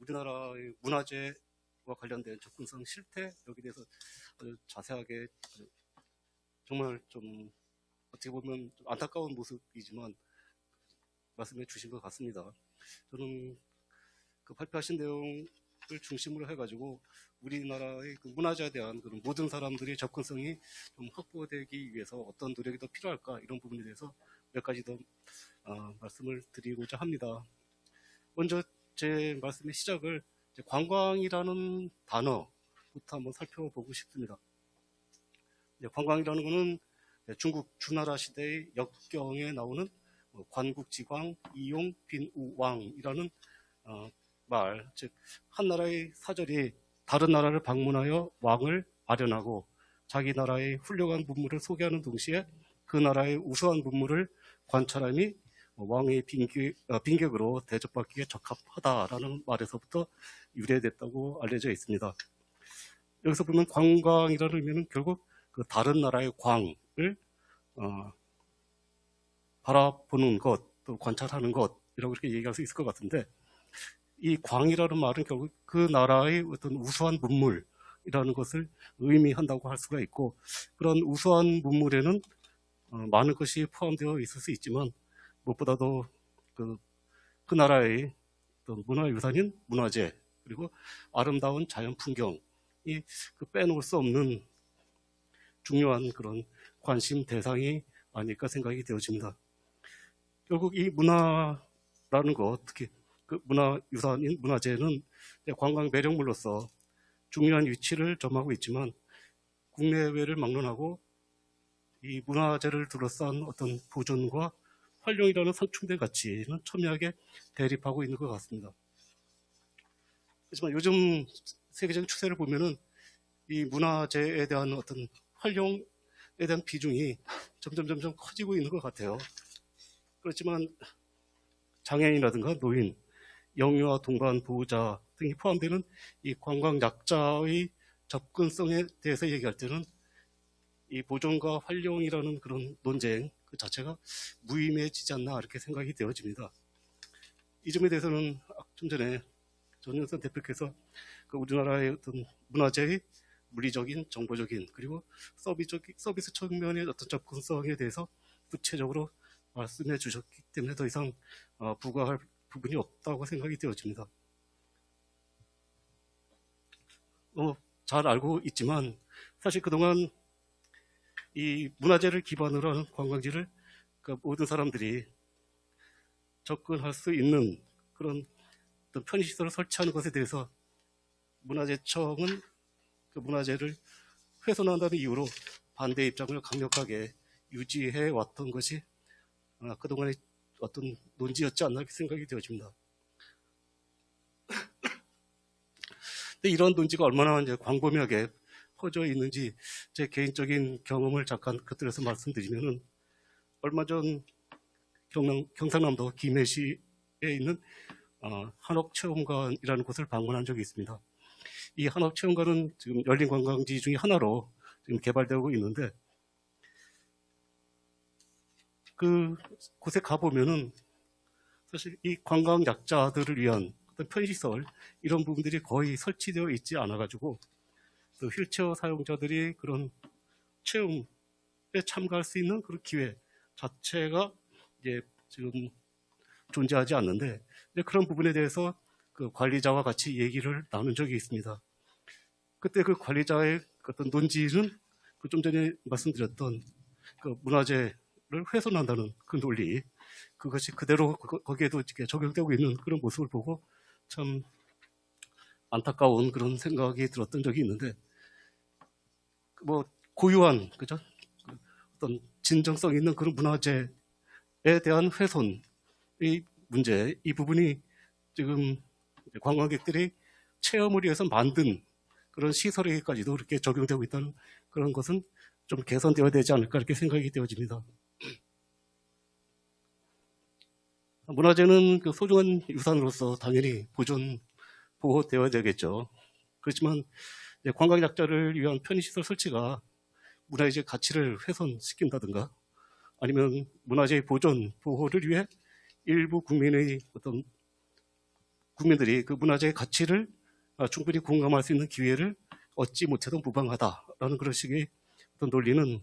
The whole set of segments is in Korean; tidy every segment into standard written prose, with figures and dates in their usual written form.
우리나라의 문화재와 관련된 접근성 실태 여기에 대해서 아주 자세하게 정말 좀 어떻게 보면 좀 안타까운 모습이지만 말씀해 주신 것 같습니다. 저는 그 발표하신 내용을 중심으로 해가지고 우리나라의 그 문화재에 대한 그런 모든 사람들의 접근성이 좀 확보되기 위해서 어떤 노력이 더 필요할까 이런 부분에 대해서 몇 가지 더 말씀을 드리고자 합니다. 먼저 제 말씀의 시작을 관광이라는 단어부터 한번 살펴보고 싶습니다. 관광이라는 것은 중국 주나라 시대의 역경에 나오는 관국지광, 이용, 빈우왕이라는 말, 즉 한 나라의 사절이 다른 나라를 방문하여 왕을 아련하고 자기 나라의 훌륭한 문물을 소개하는 동시에 그 나라의 우수한 문물을 관찰함이 왕의 빈객으로 대접받기에 적합하다라는 말에서부터 유래됐다고 알려져 있습니다. 여기서 보면 관광이라는 의미는 결국 그 다른 나라의 광을 바라보는 것, 또 관찰하는 것이라고 이렇게 얘기할 수 있을 것 같은데, 이 광이라는 말은 결국 그 나라의 어떤 우수한 문물이라는 것을 의미한다고 할 수가 있고, 그런 우수한 문물에는 많은 것이 포함되어 있을 수 있지만 무엇보다도 그 나라의 문화유산인 문화재, 그리고 아름다운 자연 풍경이 빼놓을 수 없는 중요한 그런 관심 대상이 아닐까 생각이 되어집니다. 결국 이 문화라는 것, 특히 그 문화유산인 문화재는 관광 매력물로서 중요한 위치를 점하고 있지만 국내외를 막론하고 이 문화재를 둘러싼 어떤 보존과 활용이라는 상충된 가치는 첨예하게 대립하고 있는 것 같습니다. 하지만 요즘 세계적인 추세를 보면은 이 문화재에 대한 어떤 활용에 대한 비중이 점점 커지고 있는 것 같아요. 그렇지만 장애인이라든가 노인, 영유아 동반 보호자 등이 포함되는 이 관광 약자의 접근성에 대해서 얘기할 때는 이 보존과 활용이라는 그런 논쟁 그 자체가 무의미해지지 않나 이렇게 생각이 되어집니다. 이 점에 대해서는 좀 전에 전윤선 대표께서 그 우리나라의 어떤 문화재의 물리적인, 정보적인, 그리고 서비스 측면의 어떤 접근성에 대해서 구체적으로 말씀해 주셨기 때문에 더 이상 부과할 부분이 없다고 생각이 되어집니다. 잘 알고 있지만 사실 그동안 이 문화재를 기반으로 하는 관광지를 모든 사람들이 접근할 수 있는 그런 어떤 편의시설을 설치하는 것에 대해서 문화재청은 그 문화재를 훼손한다는 이유로 반대 입장을 강력하게 유지해 왔던 것이 그동안의 어떤 논지였지 않나 이렇게 생각이 되어집니다. 근데 이런 논지가 얼마나 이제 광범위하게 퍼져 있는지 제 개인적인 경험을 잠깐 곁들여서 말씀드리면은 얼마 전 경상남도 김해시에 있는 한옥체험관이라는 곳을 방문한 적이 있습니다. 이 한옥체험관은 지금 열린 관광지 중에 하나로 지금 개발되고 있는데 그 곳에 가보면은 사실 이 관광 약자들을 위한 어떤 편의시설 이런 부분들이 거의 설치되어 있지 않아가지고 또 휠체어 사용자들이 그런 체험에 참가할 수 있는 그런 기회 자체가 이제 지금 존재하지 않는데 그런 부분에 대해서 그 관리자와 같이 얘기를 나눈 적이 있습니다. 그때 그 관리자의 어떤 논지는 그 좀 전에 말씀드렸던 그 문화재를 훼손한다는 그 논리, 그것이 그대로 거기에도 적용되고 있는 그런 모습을 보고 참 안타까운 그런 생각이 들었던 적이 있는데, 뭐 고유한 그죠? 어떤 진정성 있는 그런 문화재에 대한 훼손의 문제, 이 부분이 지금 관광객들이 체험을 위해서 만든 그런 시설에까지도 그렇게 적용되고 있다는 그런 것은 좀 개선되어야 되지 않을까 이렇게 생각이 되어집니다. 문화재는 그 소중한 유산으로서 당연히 보존, 보호되어야 되겠죠. 그렇지만 관광 약자를 위한 편의시설 설치가 문화재 가치를 훼손시킨다든가 아니면 문화재의 보존, 보호를 위해 일부 국민의 어떤 국민들이 그 문화재의 가치를 충분히 공감할 수 있는 기회를 얻지 못해도 무방하다라는 그런 식의 어떤 논리는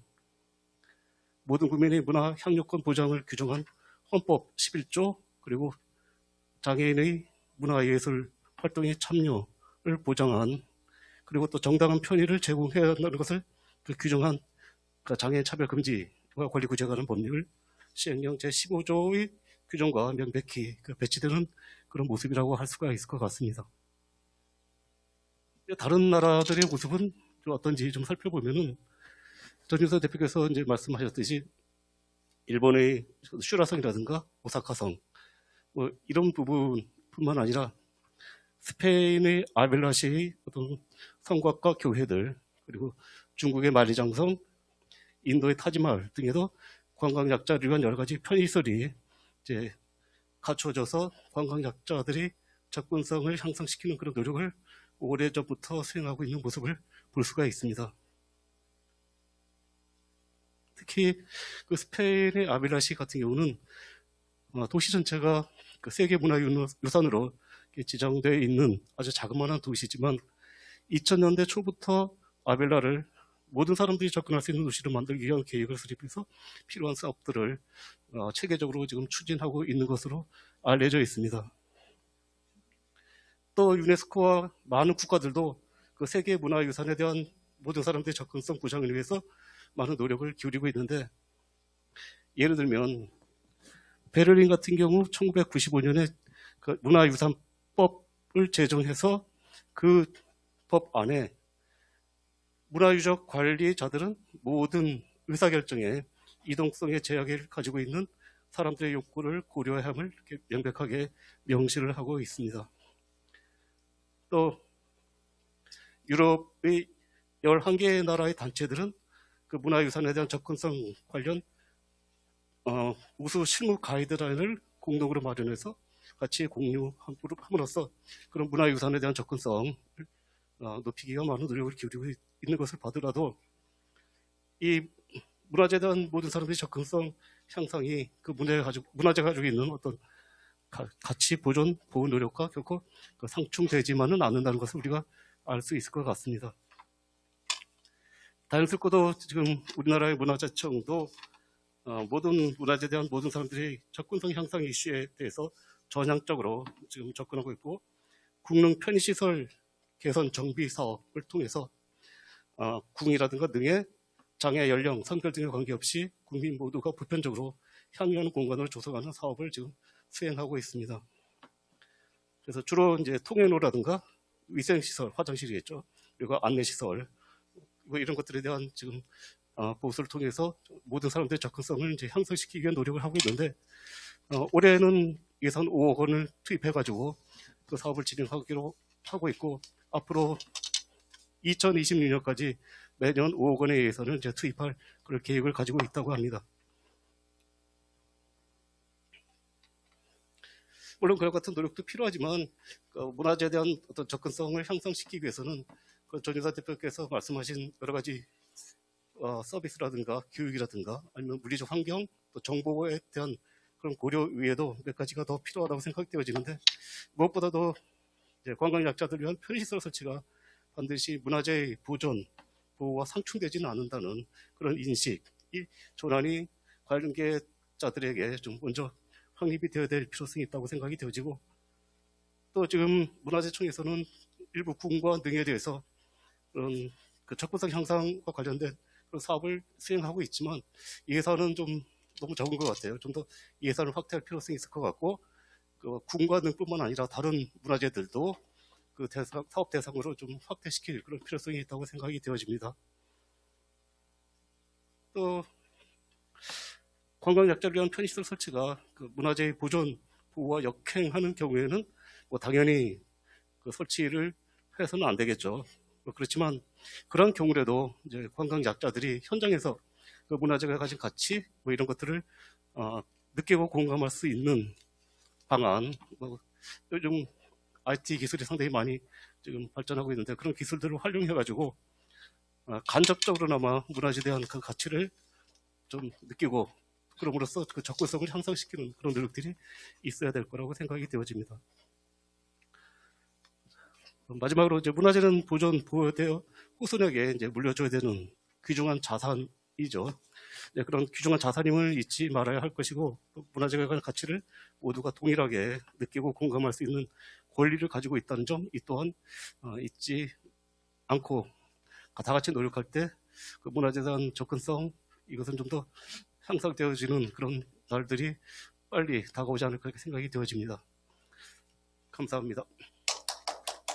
모든 국민의 문화 향유권 보장을 규정한 헌법 11조 그리고 장애인의 문화예술 활동에 참여를 보장한 그리고 또 정당한 편의를 제공해야 한다는 것을 규정한 장애인 차별 금지와 권리 구제에 관한 법률 시행령 제15조의 규정과 명백히 배치되는 그런 모습이라고 할 수가 있을 것 같습니다. 다른 나라들의 모습은 좀 어떤지 좀 살펴보면은 전윤서 대표께서 이제 말씀하셨듯이 일본의 슈라성이라든가 오사카성 뭐 이런 부분뿐만 아니라 스페인의 아벨라시의 어떤 성곽과 교회들 그리고 중국의 만리장성, 인도의 타지마을 등에도 관광약자를 위한 여러 가지 편의시설이 이제 갖춰져서 관광약자들이 접근성을 향상시키는 그런 노력을 오래전부터 수행하고 있는 모습을 볼 수가 있습니다. 특히 그 스페인의 아벨라시 같은 경우는 도시 전체가 그 세계문화유산으로 지정되어 있는 아주 자그마한 도시지만 2000년대 초부터 아벨라를 모든 사람들이 접근할 수 있는 도시로 만들기 위한 계획을 수립해서 필요한 사업들을 체계적으로 지금 추진하고 있는 것으로 알려져 있습니다. 또 유네스코와 많은 국가들도 그 세계 문화유산에 대한 모든 사람들의 접근성 보장을 위해서 많은 노력을 기울이고 있는데 예를 들면 베를린 같은 경우 1995년에 그 문화유산법을 제정해서 그 법 안에 문화유적 관리자들은 모든 의사결정에 이동성의 제약을 가지고 있는 사람들의 욕구를 고려해야 함을 명백하게 명시를 하고 있습니다. 또 유럽의 11개의 나라의 단체들은 그 문화유산에 대한 접근성 관련 우수 실무 가이드라인을 공동으로 마련해서 같이 공유함으로써 그런 문화유산에 대한 접근성을 높이기 위한 많은 노력을 기울이고 있는 것을 봐더라도 이 문화재에 대한 모든 사람들의 접근성 향상이 그 문화재가 가지고 있는 어떤 가치 보존, 보호 노력과 결코 상충되지만은 않는다는 것을 우리가 알 수 있을 것 같습니다. 다행스럽고도 지금 우리나라의 문화재청도 모든 문화재에 대한 모든 사람들의 접근성 향상 이슈에 대해서 전향적으로 지금 접근하고 있고 국능 편의시설 개선 정비 사업을 통해서 궁이라든가 등의 장애, 연령, 성별 등에 관계없이 국민 모두가 보편적으로 향유하는 공간을 조성하는 사업을 지금 수행하고 있습니다. 그래서 주로 이제 통행로라든가 위생시설, 화장실이겠죠. 그리고 안내시설, 뭐 이런 것들에 대한 지금 보수를 통해서 모든 사람들의 접근성을 이제 향상시키기 위한 노력을 하고 있는데 올해는 예산 5억 원을 투입해가지고 그 사업을 진행하기로 하고 있고 앞으로 2026년까지 매년 5억 원의 예산을 이제 투입할 그런 계획을 가지고 있다고 합니다. 물론 그와 같은 노력도 필요하지만 문화재에 대한 어떤 접근성을 향상시키기 위해서는 전유사 대표께서 말씀하신 여러 가지 서비스라든가 교육이라든가 아니면 물리적 환경, 또 정보에 대한 그런 고려 외에도 몇 가지가 더 필요하다고 생각되어지는데 무엇보다도 이제 관광약자들 위한 편의시설 설치가 반드시 문화재의 보존, 보호와 상충되지는 않는다는 그런 인식이 조난이 관련계자들에게 좀 먼저 확립이 되어야 될 필요성이 있다고 생각이 되어지고 또 지금 문화재청에서는 일부 궁과 등에 대해서 그런 그 접근성 향상과 관련된 그런 사업을 수행하고 있지만 예산은 좀 너무 적은 것 같아요. 좀 더 예산을 확대할 필요성이 있을 것 같고 그 궁과 등뿐만 아니라 다른 문화재들도 그 사업 대상으로 좀 확대시킬 그런 필요성이 있다고 생각이 되어집니다. 또 관광약자를 위한 편의시설 설치가 그 문화재의 보존, 보호와 역행하는 경우에는 뭐 당연히 그 설치를 해서는 안 되겠죠. 그렇지만 그런 경우라도 이제 관광약자들이 현장에서 그 문화재가 가진 가치 뭐 이런 것들을 느끼고 공감할 수 있는 방안, 뭐 요즘 IT 기술이 상당히 많이 지금 발전하고 있는데 그런 기술들을 활용해가지고 간접적으로나마 문화재에 대한 그 가치를 좀 느끼고 그럼으로써 그 접근성을 향상시키는 그런 노력들이 있어야 될 거라고 생각이 되어집니다. 마지막으로 이제 문화재는 보호되어 후손에게 이제 물려줘야 되는 귀중한 자산이죠. 네, 그런 귀중한 자산임을 잊지 말아야 할 것이고, 또 문화재에 관한 가치를 모두가 동일하게 느끼고 공감할 수 있는 권리를 가지고 있다는 점, 이 또한 잊지 않고 다 같이 노력할 때 그 문화재에 대한 접근성, 이것은 좀 더 향상되어지는 그런 날들이 빨리 다가오지 않을까 생각이 되어집니다. 감사합니다.